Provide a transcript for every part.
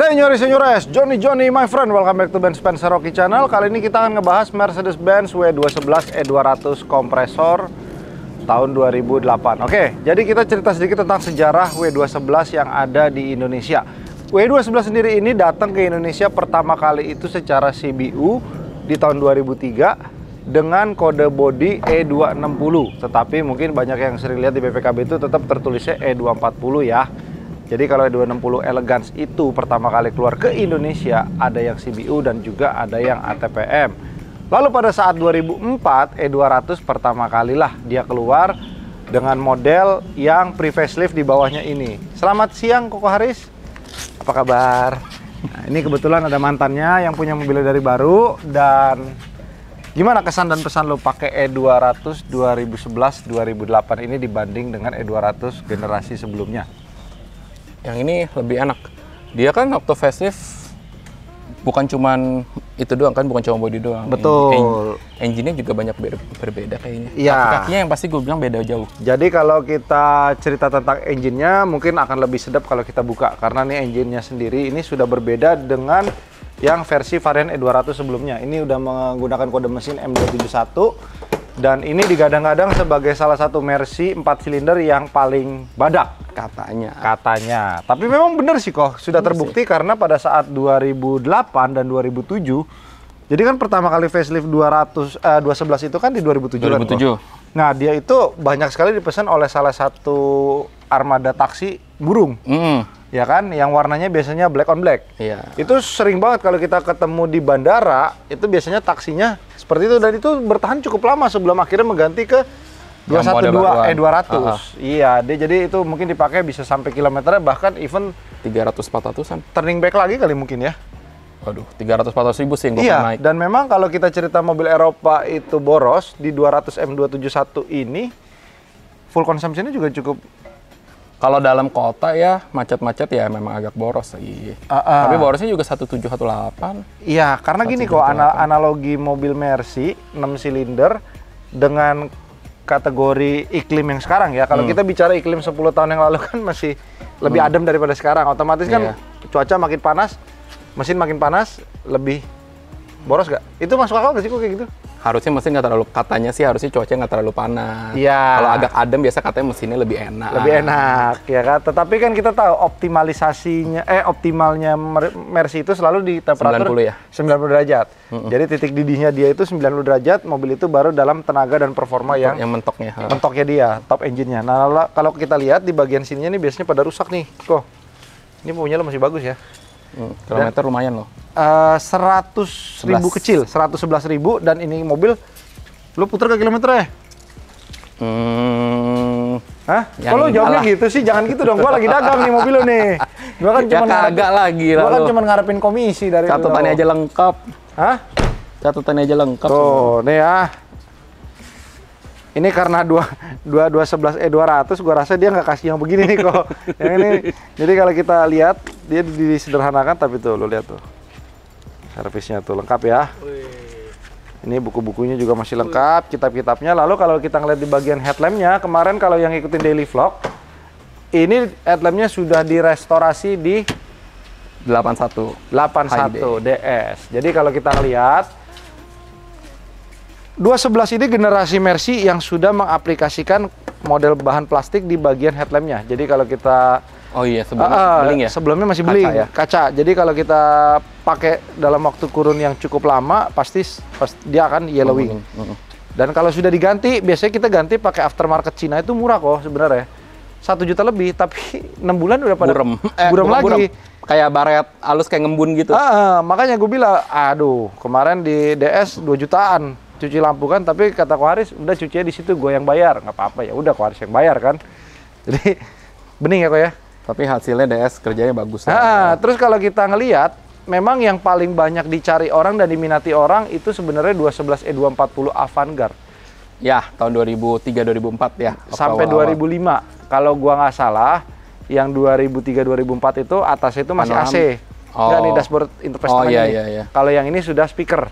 Senyores, Johnny, my friend, welcome back to Ben Spencer Rocky Channel. Kali ini kita akan ngebahas Mercedes-Benz W211 E200 kompresor tahun 2008. Oke, jadi kita cerita sedikit tentang sejarah W211 yang ada di Indonesia. W211 sendiri ini datang ke Indonesia pertama kali itu secara CBU di tahun 2003 dengan kode bodi E260. Tetapi mungkin banyak yang sering lihat di BPKB itu tetap tertulisnya E240 ya. Jadi kalau E260 Elegance itu pertama kali keluar ke Indonesia, ada yang CBU dan juga ada yang ATPM. Lalu pada saat 2004, E200 pertama kalilah dia keluar dengan model yang pre-facelift di bawahnya ini. Selamat siang Koko Haris, apa kabar? Nah, ini kebetulan ada mantannya yang punya mobilnya dari baru. Dan gimana kesan dan pesan lo pakai E200 2011-2008 ini dibanding dengan E200 generasi sebelumnya? Yang ini lebih enak. Dia kan waktu facelift bukan cuman itu doang kan, bukan cuma body doang. Betul. Engine-nya juga banyak berbeda kayaknya. Iya. Kaki-kakinya yang pasti gue bilang beda jauh. Jadi kalau kita cerita tentang engine-nya mungkin akan lebih sedap kalau kita buka. Karena nih engine-nya sendiri ini sudah berbeda dengan yang versi varian E200 sebelumnya. Ini udah menggunakan kode mesin M271. Dan ini digadang-gadang sebagai salah satu Mercy 4 silinder yang paling badak. Katanya. Tapi memang benar sih kok, sudah terbukti karena pada saat 2008 dan 2007, jadi kan pertama kali facelift 211 itu kan di 2007. Kan, nah, dia itu banyak sekali dipesan oleh salah satu armada taksi burung. Ya kan, yang warnanya biasanya black on black. Iya. Itu sering banget kalau kita ketemu di bandara, itu biasanya taksinya seperti itu, dan itu bertahan cukup lama sebelum akhirnya mengganti ke 212 E200. Iya, dia jadi itu mungkin dipakai bisa sampai kilometernya bahkan even 300-400an. Turning back lagi kali mungkin ya. Waduh, 300-400 ribu sih yang gue naik. Dan memang kalau kita cerita mobil Eropa itu boros, di 200 M271 ini full consumption-nya juga cukup. Kalau dalam kota ya, macet-macet ya memang agak boros sih. Tapi borosnya juga 1718. Iya, karena gini kok, analogi mobil Mercy 6 silinder dengan kategori iklim yang sekarang ya. Kalau kita bicara iklim 10 tahun yang lalu kan masih lebih adem daripada sekarang. Otomatis kan cuaca makin panas, mesin makin panas, lebih boros gak? Itu masuk akal gak sih kok kayak gitu? Harusnya mesin nggak terlalu, katanya sih harusnya cuacanya nggak terlalu panas. Iya. Kalau agak adem biasa katanya mesinnya lebih enak. Lebih enak ya kan. Tetapi kan kita tahu optimalnya Mercy itu selalu di temperatur 90 ya? 90 derajat. Jadi titik didihnya dia itu 90 derajat, mobil itu baru dalam tenaga dan performa yang mentoknya. Mentoknya dia, top engine-nya. Nah, kalau kita lihat di bagian sininya nih biasanya pada rusak nih. Kok. Ini punya lo masih bagus ya. Kilometer lumayan loh. 100.000 kecil, 111.000, dan ini mobil lu puter ke kilometer ya? Hah? Kalau jawabnya gitu sih, jangan gitu dong. Gua lagi dagang nih mobil lu nih. Gua kan cuma cuma ngarepin komisi dari catatannya aja lengkap. Hah? Catatannya aja lengkap. Tuh, nih ya. Ini karena 211 E200, gua rasa dia nggak kasih yang begini nih kok. Yang ini. Jadi kalau kita lihat, dia disederhanakan, tapi tuh, lu lihat tuh. Servisnya tuh lengkap ya. Ini buku-bukunya juga masih lengkap, kitab-kitabnya. Lalu kalau kita ngeliat di bagian headlampnya, kemarin kalau yang ikutin daily vlog, ini headlampnya sudah direstorasi di 81 DS. Jadi kalau kita ngeliat 211 ini generasi Mercy yang sudah mengaplikasikan model bahan plastik di bagian headlampnya. Jadi kalau kita sebelumnya masih beling kaca. Jadi kalau kita pakai dalam waktu kurun yang cukup lama, pasti dia akan yellowing. Dan kalau sudah diganti, biasanya kita ganti pakai aftermarket Cina, itu murah kok sebenarnya. 1 juta lebih, tapi 6 bulan udah pada buram lagi. Kayak baret halus kayak ngembun gitu. Makanya gue bilang, aduh, kemarin di DS 2 jutaan cuci lampu kan, tapi kata Ko Haris, udah cucinya di situ, gue yang bayar, nggak apa-apa ya, udah Ko Haris yang bayar kan. Jadi bening ya kok ya. Tapi hasilnya DS kerjanya bagus. Terus kalau kita ngelihat, memang yang paling banyak dicari orang dan diminati orang itu sebenarnya 211 E240 Avantgarde. Ya, tahun 2003-2004 ya. Sampai 2005. Kalau gua nggak salah, yang 2003-2004 itu atasnya itu masih AC. Enggak nih, dashboard interface iya. Kalau yang ini sudah speaker.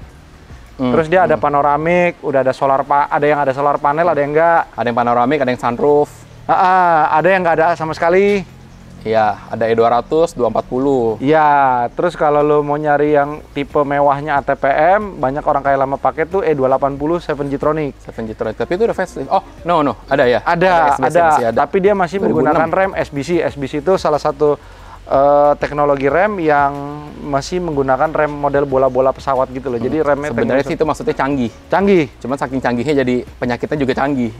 Terus dia ada panoramik, udah ada ada yang ada solar panel, ada yang enggak. Ada yang panoramik, ada yang sunroof. Ada yang nggak ada sama sekali. Iya, ada E200, 240. Iya, terus kalau lo mau nyari yang tipe mewahnya ATPM, banyak orang kaya lama pakai tuh E280 7G-Tronic. 7G-Tronic, tapi itu udah facelift. Oh, no, ada ya? Ada, SBC masih ada. tapi dia masih 2006. menggunakan rem SBC. SBC itu salah satu teknologi rem yang masih menggunakan rem model bola-bola pesawat gitu loh. Jadi remnya Sebenarnya sih itu maksudnya canggih. canggih. Cuman saking canggihnya jadi penyakitnya juga canggih.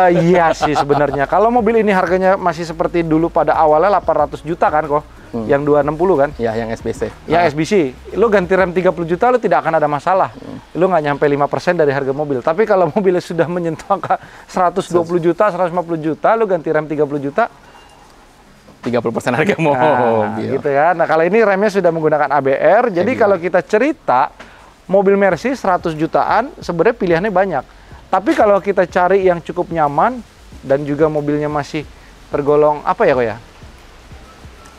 Iya sih sebenarnya. Kalau mobil ini harganya masih seperti dulu pada awalnya 800 juta kan kok. Yang 260 kan? Ya, yang SBC. Ya SBC. Lu ganti rem 30 juta lu tidak akan ada masalah. Lu nggak nyampe 5% dari harga mobil. Tapi kalau mobilnya sudah menyentuh angka 120 juta, 150 juta, lu ganti rem 30 juta, 30% harga mobil. nah, gitu ya. Nah, kalau ini remnya sudah menggunakan ABR. Jadi kalau kita cerita mobil Mercy 100 jutaan, sebenarnya pilihannya banyak. Tapi kalau kita cari yang cukup nyaman dan juga mobilnya masih tergolong apa ya kok ya?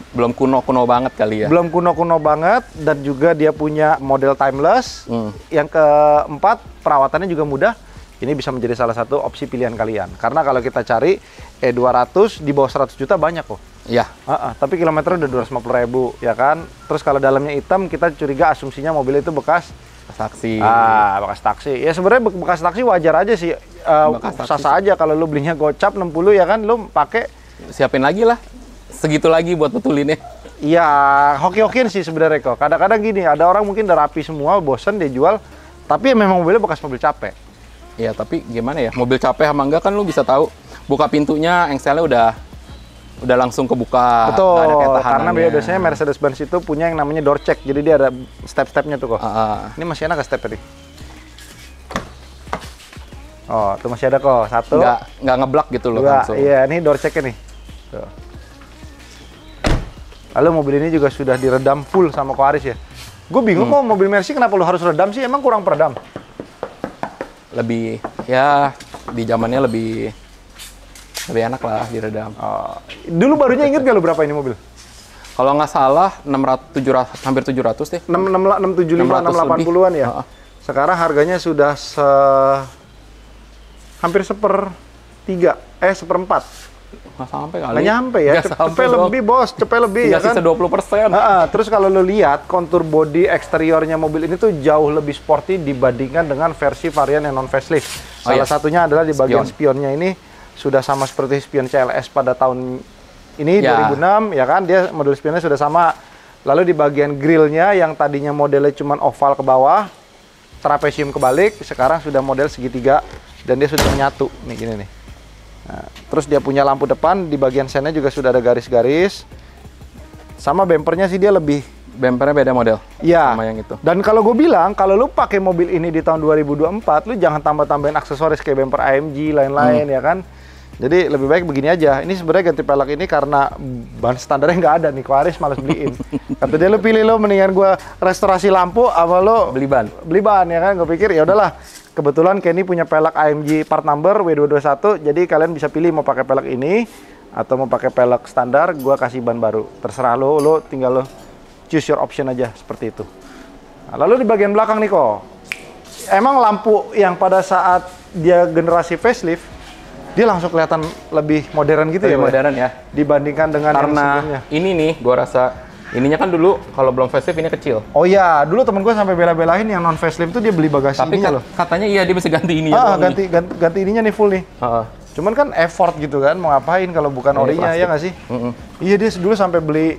Belum kuno-kuno banget kali ya. Belum kuno-kuno banget dan juga dia punya model timeless. Yang keempat, perawatannya juga mudah. Ini bisa menjadi salah satu opsi pilihan kalian. Karena kalau kita cari E200 di bawah 100 juta banyak kok. Iya. Tapi kilometernya udah 250.000 ya kan. Terus kalau dalamnya hitam, kita curiga asumsinya mobil itu bekas taksi. bekas taksi. Ya sebenarnya bekas taksi wajar aja sih. Sah-sah aja kalau lu belinya gocap 60 ya kan, lu pakai. Siapin lagi lah. Segitu lagi buat betulinnya. Iya, hoki-hokian sih sebenarnya kok. Kadang-kadang gini, ada orang mungkin udah rapi semua, bosen dia jual, tapi memang mobilnya bekas mobil capek. Iya, tapi gimana ya? Mobil capek sama enggak kan lu bisa tahu. Buka pintunya, engselnya udah langsung kebuka. Betul, nggak ada kayak karena tahanannya. biasanya Mercedes-Benz itu punya yang namanya door check. Jadi dia ada step-stepnya tuh kok. Ini masih enak step tadi. Oh, tuh masih ada kok. Satu. Nggak ngeblak gitu loh Dua. langsung. Iya, ini door check-nya nih. Tuh. Lalu mobil ini juga sudah diredam full sama Koaris ya. Gue bingung kok mobil Mercy kenapa lu harus redam sih? Emang kurang peredam? Lebih, ya di zamannya lebih enak lah diredam. Dulu barunya inget gak lu berapa ini mobil? Kalau nggak salah 700, hampir 700 deh. 675, 680-an ya? Sekarang harganya sudah hampir seperempat. Nggak sampai kali. Nggak nyampe ya? Cepet lebih bos, cepet lebih ya kan? Sisa 20%. Terus kalau lo lihat kontur body eksteriornya mobil ini tuh jauh lebih sporty dibandingkan dengan versi varian yang non facelift. Salah satunya adalah di bagian spionnya ini sudah sama seperti spion CLS pada tahun ini 2006 ya kan, dia model spionnya sudah sama. Lalu di bagian grillnya yang tadinya modelnya cuma oval ke bawah, trapesium kebalik, sekarang sudah model segitiga dan dia sudah menyatu nih gini nih. Nah, terus dia punya lampu depan, di bagian sennya juga sudah ada garis-garis. Sama bempernya sih dia lebih. Bempernya beda model. Iya. Sama yang itu. Dan kalau gue bilang, kalau lu pakai mobil ini di tahun 2024, lu jangan tambah-tambahin aksesoris kayak bemper AMG lain-lain ya kan. Jadi lebih baik begini aja. Ini sebenarnya ganti pelek ini karena ban standarnya nggak ada nih, Koaris males beliin. Kata dia lu pilih lo mendingan gue restorasi lampu apa lo Beli ban. Beli ban ya kan. Gue pikir ya udahlah. Kebetulan Kenny punya pelek AMG part number W221. Jadi kalian bisa pilih mau pakai pelek ini atau mau pakai pelek standar, gue kasih ban baru. Terserah lo tinggal lo choose your option aja seperti itu. Nah, lalu di bagian belakang nih kok. Emang lampu yang pada saat dia generasi facelift dia langsung kelihatan lebih modern gitu. Lebih modern ya. Dibandingkan dengan yang sebelumnya. Ini nih, gua rasa ininya kan dulu kalau belum facelift ini kecil. Oh iya, dulu temen gue sampai bela-belain yang non facelift tuh dia beli bagasi ininya loh. Katanya iya dia bisa ganti ininya. Ganti ininya nih full nih. Cuman kan effort gitu kan, mau ngapain kalau bukan orinya ya nggak sih? Iya dia dulu sampai beli.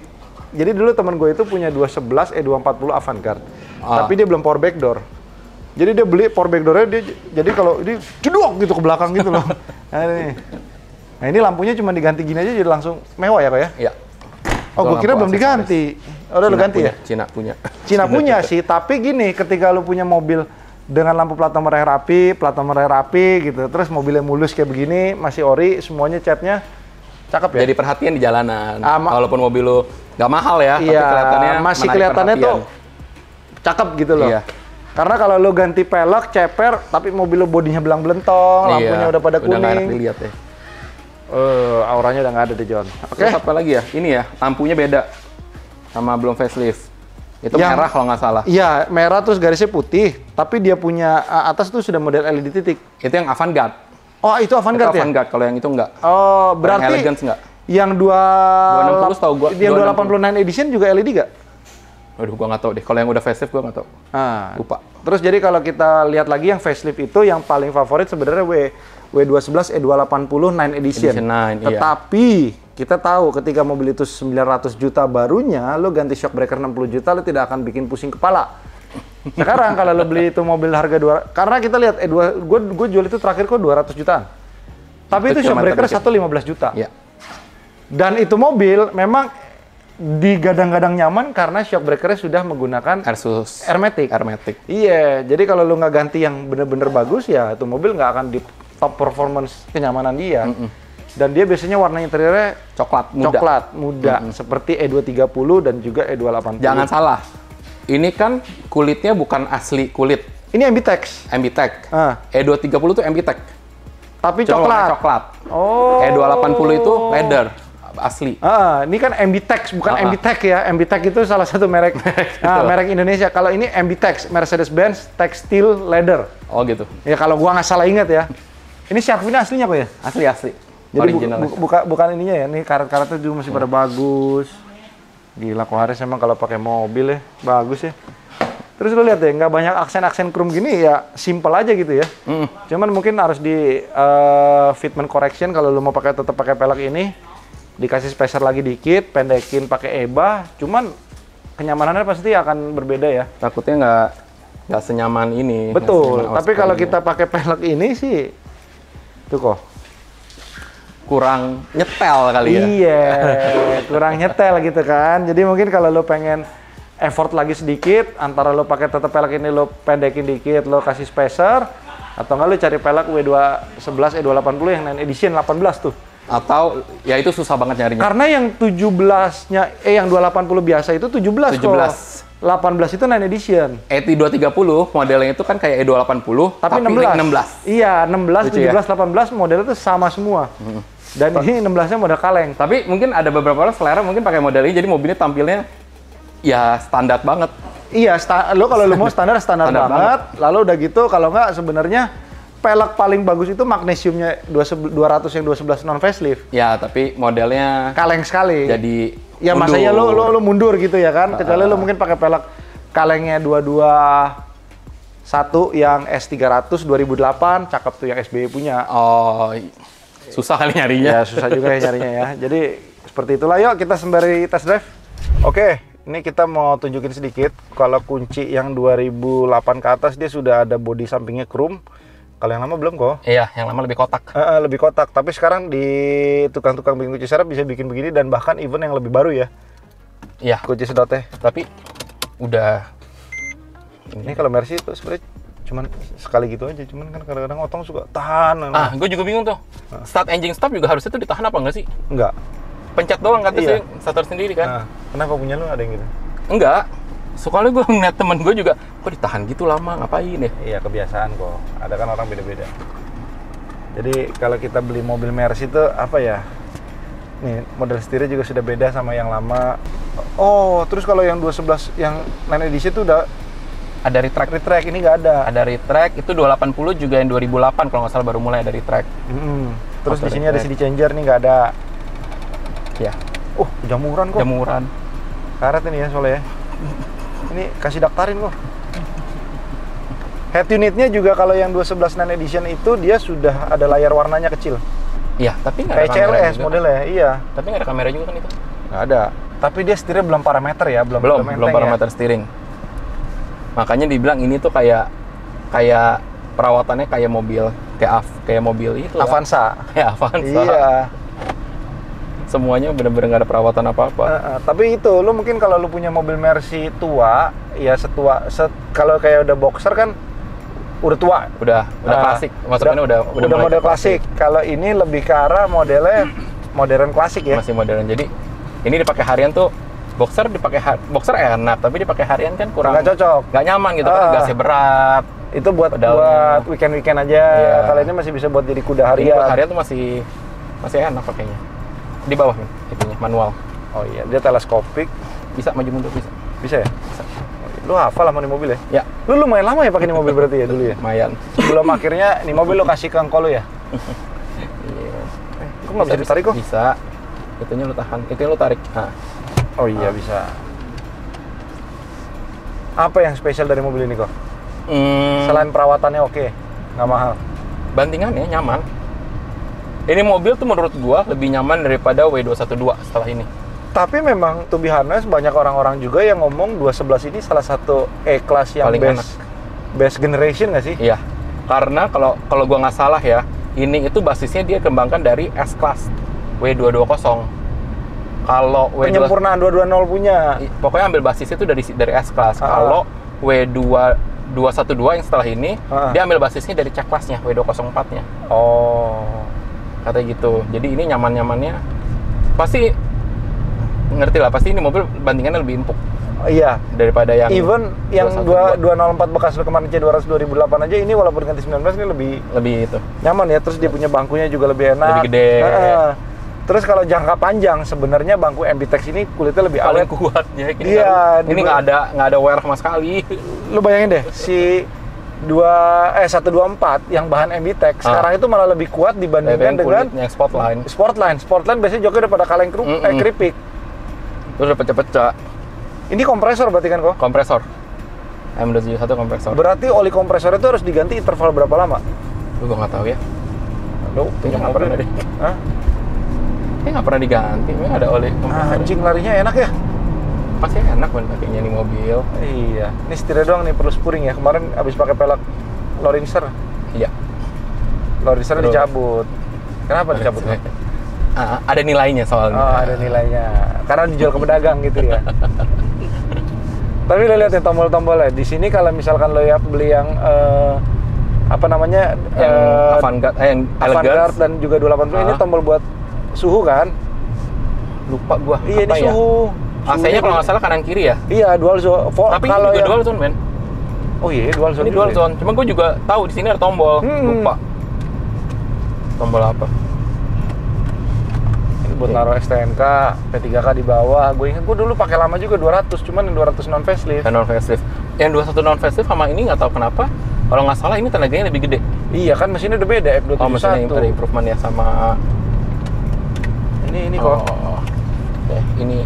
Jadi dulu temen gue itu punya 211 E240 Avantgarde. Tapi dia belum power backdoor. Jadi dia beli power backdoor-nya dia jadi kalau ini jeduk gitu ke belakang gitu loh. Nah ini lampunya cuma diganti gini aja jadi langsung mewah ya kok ya? Iya. Oh gue kira belum diganti. Oh, udah lu ganti ya? Cina punya. Cina punya sih, tapi gini ketika lu punya mobil dengan lampu plat nomor yang rapi gitu, terus mobilnya mulus kayak begini, masih ori, semuanya catnya cakep ya? Jadi perhatian di jalanan. Walaupun mobil lu nggak mahal ya, iya, tapi kelihatannya masih kelihatannya tuh cakep gitu loh. Iya. Karena kalau lo ganti pelek, ceper, tapi mobil lo bodinya belang-belentong, lampunya udah pada kuning. Udah nggak enak dilihat ya. Auranya udah nggak ada deh, John. Oke. Terus apa lagi ya? Ini ya, lampunya beda sama belum facelift. Itu merah kalau nggak salah. Iya, merah terus garisnya putih, tapi dia punya atas tuh sudah model LED titik. Itu yang Avantgarde. Oh, itu Avantgarde ya? Avantgarde, kalau yang itu enggak. Oh, berarti yang Elegance enggak? Yang 260 tahu gua. Yang 289 edition juga LED gak? Waduh, gua nggak tahu deh. Kalau yang udah facelift gua nggak tahu. Lupa. Terus jadi kalau kita lihat lagi yang facelift itu yang paling favorit sebenarnya W211 E280 9 edition. Edition 9, Tetapi kita tahu ketika mobil itu 900 juta barunya, lo ganti shock breaker 60 juta, lo tidak akan bikin pusing kepala. Sekarang kalau lo beli itu mobil harga karena kita lihat gue jual itu terakhir kok 200 jutaan. Tapi itu shock breaker 115 juta. Iya. Dan itu mobil memang digadang-gadang nyaman karena shock breakernya sudah menggunakan Asus hermetic. Iya, jadi kalau lu nggak ganti yang bener-bener bagus ya itu mobil nggak akan di top performance kenyamanan dia. Dan dia biasanya warna interiornya coklat muda. Seperti E230 dan juga E280. Jangan salah, ini kan kulitnya bukan asli kulit. Ini MBTEX. E230 tuh MBTEX. Tapi coklat. Oh. E280 itu leather asli. Ini kan MBTEX, bukan MBTEC ya. MBTEC itu salah satu merek merek Indonesia. Kalau ini MBTEX, Mercedes-Benz Textile Leather. Oh gitu. Ya kalau gua nggak salah ingat ya. Ini shark fin aslinya kok ya? Asli. Jadi bukan ininya ya. Ini karet-karetnya juga masih pada bagus. Gila, kok Haris emang kalau pakai mobil ya bagus ya. Terus lu lihat ya, nggak banyak aksen-aksen chrome gini ya, simple aja gitu ya. Cuman mungkin harus di fitment correction kalau lu mau tetap pakai pelek ini. Dikasih spacer lagi dikit, pendekin pakai EBA, cuman kenyamanannya pasti akan berbeda ya. Takutnya nggak senyaman ini. Betul, tapi kalau kita pakai pelek ini sih, tuh kok. Kurang nyetel kali ya? Iya, kurang nyetel gitu kan. Jadi mungkin kalau lo pengen effort lagi sedikit, antara lo pakai tetap pelek ini, lo pendekin dikit, lo kasih spacer, atau nggak lo cari pelek W211 E280 yang 9 edition 18 tuh. Atau ya itu susah banget nyarinya. Karena yang 17-nya yang 280 biasa itu 17 kok. 18 itu 9 edition. E230 modelnya itu kan kayak E280 tapi 16. Iya, 16, 17, 18 modelnya itu sama semua. Dan ini 16-nya model kaleng. Tapi mungkin ada beberapa orang selera mungkin pakai model ini jadi mobilnya tampilnya ya standar banget. Iya, lo kalau lo mau standar banget. Lalu udah gitu kalau nggak sebenarnya pelek paling bagus itu magnesiumnya 200 yang 211 non facelift. Ya, tapi modelnya kaleng sekali. Jadi ya mundur. Masanya lo mundur gitu ya kan. Kecuali lo mungkin pakai pelek kalengnya 221 yang S300 2008, cakep tuh yang SBY punya. Oh, susah kali nyarinya. Ya, susah juga ya nyarinya ya. Jadi seperti itulah, yuk kita sembari test drive. Oke, ini kita mau tunjukin sedikit kalau kunci yang 2008 ke atas dia sudah ada bodi sampingnya chrome. Kalau yang lama belum kok. Iya, yang lama lebih kotak. Lebih kotak. Tapi sekarang di tukang-tukang bikin kunci serep bisa bikin begini dan bahkan even yang lebih baru ya. Iya. Kunci sedotnya. Tapi udah. Ini kalau Mercy itu sebenarnya cuman sekali gitu aja. Cuman kan kadang-kadang otong suka tahan. Gue juga bingung tuh. Start engine stop juga harusnya tuh ditahan apa enggak sih? Enggak. Pencet doang kan sih, starter sendiri kan? Kenapa punya lu ada yang gitu? Enggak. Soalnya gue ngeliat temen gue juga, kok ditahan gitu lama, ngapain ya? Iya, kebiasaan kok. Ada kan orang beda-beda. Jadi kalau kita beli mobil Mercy itu apa ya? Nih, model setirnya juga sudah beda sama yang lama. Oh, terus kalau yang 211 yang 9 edition itu udah ada retract. Retract ini nggak ada. Ada retract, itu 280 juga yang 2008 kalau nggak salah baru mulai ada retract. Terus di sini ada CD changer nih nggak ada. Ya. Jamuran kok. Jamuran. Karet ini ya soalnya ya. Ini kasih daftarin kok. Head unitnya juga kalau yang 211 9 edition itu dia sudah ada layar warnanya kecil. Iya, tapi nggak ada kamera. Kayak CLS modelnya, iya. Tapi nggak ada kamera juga kan itu? Nggak ada. Tapi dia setirnya belum parameter ya, belum parameter steering. Makanya dibilang ini tuh kayak perawatannya kayak mobil, kayak mobil itu. Avanza. Ya, Avanza. Iya. Semuanya bener-bener nggak ada perawatan apa-apa. Tapi itu, lu mungkin kalau lu punya mobil Mercy tua, ya kalau kayak udah boxer kan udah tua. Udah klasik. Maksudnya udah model klasik. Kalau ini lebih ke arah modelnya modern klasik ya. Masih modern. Jadi ini dipakai harian tuh boxer enak, tapi dipakai harian kan kurang. Nggak cocok. Nggak nyaman gitu kan, gasnya berat. Itu buat weekend aja. Yeah. Kalau ini masih bisa buat jadi kuda harian. Ini buat harian tuh masih enak pakainya. Di bawah nih, itunya manual. Oh iya, dia teleskopik. Bisa maju mundur bisa. Bisa ya? Bisa. Lu hafal sama nih mobil ya? Ya. Lu lumayan lama ya pakai nih mobil berarti ya dulu ya? Lumayan. Sebelum akhirnya nih mobil lu kasih ke engkau lu ya? Iya. Kok nggak bisa ditarik kok? Bisa. itunya lu tahan, itu lu tarik. Nah. Oh iya, bisa. Apa yang spesial dari mobil ini kok? Selain perawatannya oke, nggak mahal. Bantingannya nyaman. Ini mobil tuh menurut gua lebih nyaman daripada W212 setelah ini. Tapi memang to be honest, banyak orang-orang juga yang ngomong 211 ini salah satu E-Class yang Paling enak. best generation nggak sih? Iya. Karena kalau gua nggak salah ya, ini itu basisnya dia kembangkan dari S-Class W220. Kalau Penyempurnaan 220 punya. pokoknya ambil basisnya itu dari S-Class. Kalau W212 yang setelah ini, dia ambil basisnya dari C-Class-nya, W204-nya. Oh. Katanya gitu. Jadi ini nyaman-nyamannya pasti ngerti lah, pasti ini mobil bandingannya lebih empuk. Iya, Daripada yang even yang 212. 204 bekas kemarin C200 2008 aja ini walaupun ganti 19 ini lebih itu. nyaman ya. Terus dia punya bangkunya juga lebih enak. Lebih gede. Terus kalau jangka panjang sebenarnya bangku MB-Tex ini kulitnya lebih Paling awet. kuat ya. Iya, Ini nggak ada wear sama sekali. Lu bayangin deh si 124 yang bahan MB-Tex sekarang itu malah lebih kuat dibandingkan dengan yang Sportline. Sportline biasanya joknya udah pada kaleng keripik. Terus udah pecah-pecah. Ini kompresor berarti kan kok? Kompresor. M271 kompresor. Berarti oli kompresor itu harus diganti interval berapa lama? Gue nggak tahu ya. Lu Kayaknya nggak pernah deh. Hah? Kayaknya nggak pernah diganti. Memang ada oli kompresor. Anjing, larinya enak ya? Pasti enak kan pakainya nih mobil. Iya. Ini setirnya doang nih, perlu spuring ya. Kemarin abis pakai pelek Lorinser. Iya. Lorinser dicabut. Kenapa dicabut? Ada nilainya soalnya. Oh, ada nilainya. Karena dijual ke pedagang gitu ya. Tapi lo lihat nih tombol-tombolnya. Di sini kalau misalkan lo ya beli yang apa namanya? Yang Avantgarde, yang Avantgarde dan juga 280 ini tombol buat suhu kan? Lupa gua. Iya, ini ya? suhu. AC-nya kalau nggak salah kanan kiri ya. Iya, dual zone. Tapi ini juga dual zone, men. Oh iya, dual zone. Ini dual zone. Cuma gua juga tahu di sini ada tombol. Lupa. Tombol apa? Buat naruh STNK, P3K di bawah. Gue ingat gue dulu pakai lama juga 200, cuman yang 200 non facelift. Non facelift. Yang 21 non facelift sama ini nggak tahu kenapa. Kalau nggak salah ini tenaganya lebih gede. Iya kan mesinnya udah beda F271. Oh, mesinnya yang improvement ya sama ini kok. Oke, ini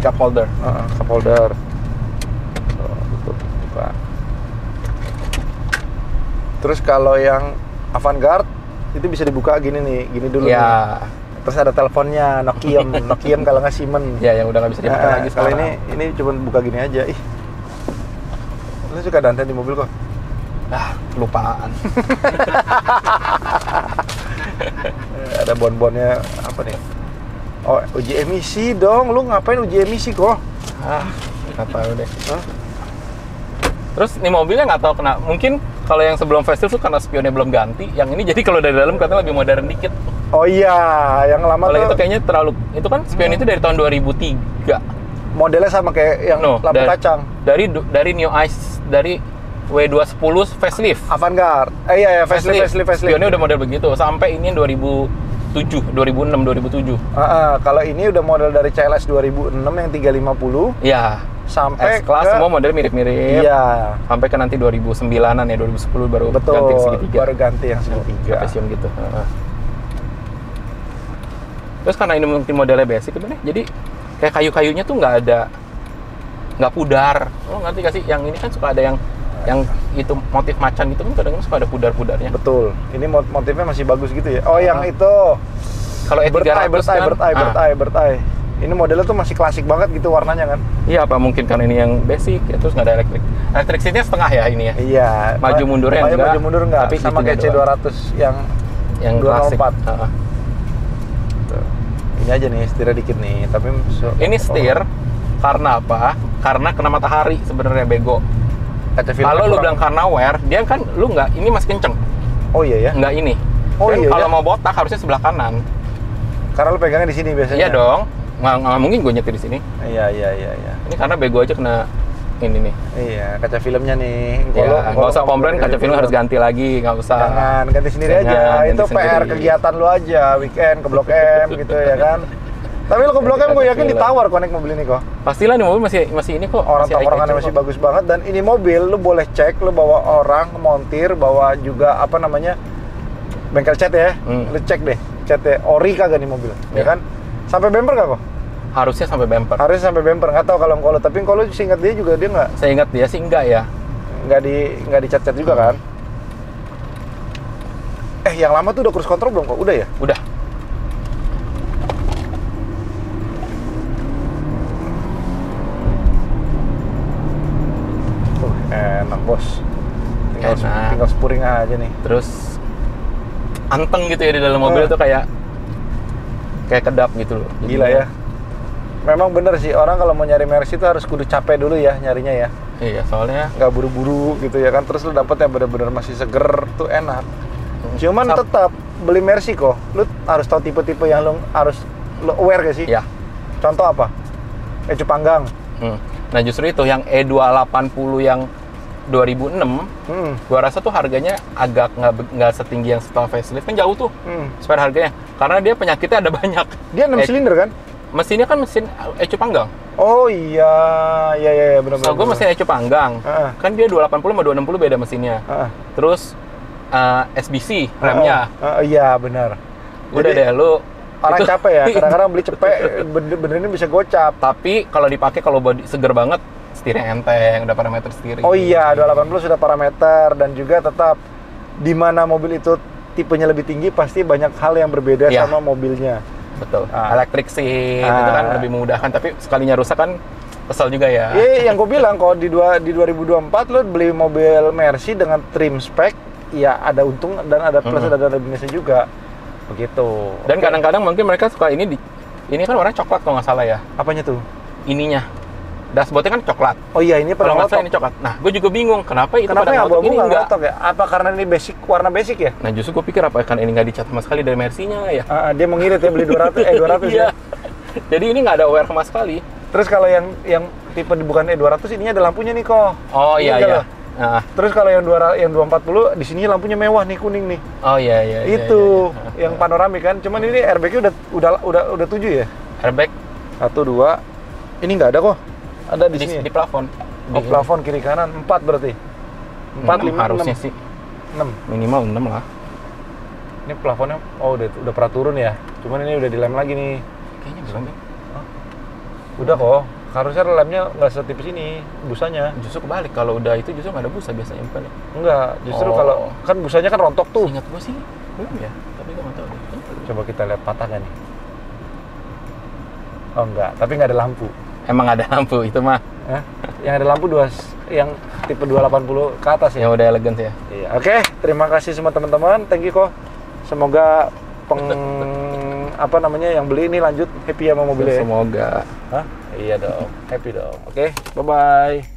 cup holder. Cup holder. Tutup, buka. Terus kalau yang Avantgarde itu bisa dibuka gini nih, gini dulu ya. nih. Terus ada teleponnya Nokian kalau nggak Siemens. Ya, yang udah nggak bisa dibuka lagi kalau sekarang. ini cuma buka gini aja. Ih, lu suka dandan di mobil kok? Kelupaan. Ada bon-bonnya apa nih? Oh, uji emisi dong. Lu ngapain uji emisi kok? Nggak tahu deh. Terus ini mobilnya nggak tahu kenapa. Mungkin kalau yang sebelum facelift tuh karena spionnya belum ganti. Yang ini jadi kalau dari dalam katanya lebih modern dikit. Oh iya, yang lama kalau tuh. itu kayaknya terlalu. Itu kan spion itu dari tahun 2003. Modelnya sama kayak yang lampu kacang. Dari New Ice, dari W210 facelift. Avantgarde. Iya, facelift. Spionnya udah model begitu. Sampai ini 2006, 2007. Kalau ini udah model dari CLS 2006 yang 350. Iya. Sampai S-Class semua model mirip-mirip. Iya. Sampai ke nanti 2009-an ya, 2010 baru ganti segitiga. Baru ganti yang segitiga. Trapesium gitu. Terus karena ini mungkin modelnya basic sebenarnya, jadi kayak kayu-kayunya tuh nggak pudar. Lo ngerti gak sih? Yang ini kan suka ada yang itu motif macan gitu kan kadang-kadang suka ada pudar-pudarnya. Betul. Ini motifnya masih bagus gitu ya. Oh, yang itu. Kalau E300 Bird Eye. Ini modelnya tuh masih klasik banget gitu warnanya kan? Iya, apa mungkin karena ini yang basic ya, terus nggak ada elektrik. Elektrik seatnya setengah ya ini ya? Iya. Maju mundurnya enggak. Maju mundur enggak, tapi sama kayak C200 yang 204. Ini aja nih, setirnya dikit nih, tapi ini setir karena apa? Karena kena matahari sebenarnya, bego. Kalau lu bilang karena wear, dia kan lu nggak, ini masih kenceng. Oh iya ya? Nggak ini. Oh iya. Kalau mau botak harusnya sebelah kanan. Karena lu pegangnya di sini biasanya. Iya dong. Nggak mungkin gue nyetir di sini. Iya. Ini karena bego aja kena ini nih. Iya, kaca filmnya nih. Nggak usah komplain, kaca film harus ganti lagi, nggak usah. Jangan, ganti sendiri aja. Itu PR kegiatan lu aja, weekend ke Blok M gitu ya kan. Tapi lu ke Blok M gue yakin ditawar konek mobil ini kok. Pastilah nih mobil masih ini kok. Orang tongkrongannya masih bagus banget, dan ini mobil lu boleh cek, lu bawa orang montir, bawa juga apa namanya bengkel cat ya. Lu cek deh, catnya ori kagak nih mobil, ya kan? Sampai bumper nggak kok? Harusnya sampai bumper. Harusnya sampai bumper, nggak tahu kalau Ngkolo. Tapi Ngkolo seingat dia juga dia Saya ingat dia sih enggak ya. nggak dicat-cat juga kan? Yang lama tuh udah cruise control belum kok? Udah ya? Udah. Enak bos. Enak. Tinggal spuring aja nih. Terus anteng gitu ya di dalam mobil tuh kayak kedap gitu loh. Gila ya. Memang bener sih, orang kalau mau nyari Mercy itu harus kudu capek dulu ya nyarinya ya. Iya, soalnya Nggak buru-buru gitu ya kan. Terus lu dapet yang bener-bener masih seger tuh enak. Cuman tetap beli Mercy kok, lu harus tahu tipe-tipe yang lu harus lu aware gak sih? ya. Contoh apa? Ecu panggang. Nah justru itu yang E280 yang 2006, gua rasa tuh harganya agak nggak setinggi yang setelah facelift, kan jauh tuh spare harganya, karena dia penyakitnya ada banyak. Dia 6 silinder kan? Mesinnya kan mesin ecu panggang. Oh iya, iya benar-benar. So gue mesin ecu panggang, kan dia 280 sama 260 beda mesinnya. Terus SBC remnya. Iya benar. Udah deh lu. Orang capek ya, kadang-kadang beli cepet, bener-bener bisa gocap. Tapi kalau dipakai kalau body seger banget, setirnya enteng, udah parameter steering. Oh iya, 280 sudah parameter dan juga tetap di mana mobil itu tipenya lebih tinggi pasti banyak hal yang berbeda sama mobilnya. Betul. Electric seat itu kan lebih memudahkan, tapi sekalinya rusak kan kesel juga ya. Iya, yang gue bilang kalau di 2024 lo beli mobil Mercy dengan trim spec, ya ada untung dan ada plus dan ada minusnya juga. Begitu. Dan kadang-kadang mungkin mereka suka ini kan warna coklat kalau nggak salah ya. Apanya tuh? Ininya. Dashboardnya kan coklat. Oh iya, ini pada kalau nggak salah ngotok. ini coklat. Nah, gue juga bingung kenapa itu pada Kenapa ngotok ini nggak enggak. ngotok ya? Apa karena ini warna basic ya? Nah, justru gue pikir apa kan ini nggak dicat sama sekali dari Mercy-nya ya. Dia mau ngirit ya beli 200 Iya. ya. Jadi ini nggak ada aware sama sekali. Terus kalau yang tipe bukan E200 ininya ada lampunya nih kok. Oh iya iya. Nah. Terus kalau yang 240 di sini lampunya mewah nih, kuning nih. Oh iya. Itu yang panoramik kan. Cuman ini airbag-nya udah 7 ya? Airbag 1 2. Ini nggak ada kok. Ada di sini. Di plafon. Oh, plafon kiri kanan 4 berarti. 4 5 harusnya 6. sih 6. Minimal 6 lah. Ini plafonnya udah pernah turun ya. Cuman ini udah dilem lagi nih. Kayaknya belum deh. Udah kok. Harusnya lemnya nggak setipis ini busanya. Justru kebalik, kalau udah itu justru nggak ada busa biasanya bukan ya? Enggak, justru kalau kan busanya kan rontok tuh. Ingat gue sih belum ya, tapi gue nggak tahu deh. Coba kita lihat patahnya nih. Oh enggak, tapi nggak ada lampu. Emang ada lampu itu mah? Yang ada lampu yang tipe 280 ke atas ya. Yang udah elegan sih ya. Iya. Oke, terima kasih semua teman-teman. Thank you kok. Semoga yang beli ini lanjut happy sama mobilnya. Semoga. Hah? Iya dong, happy dong. Oke, bye-bye.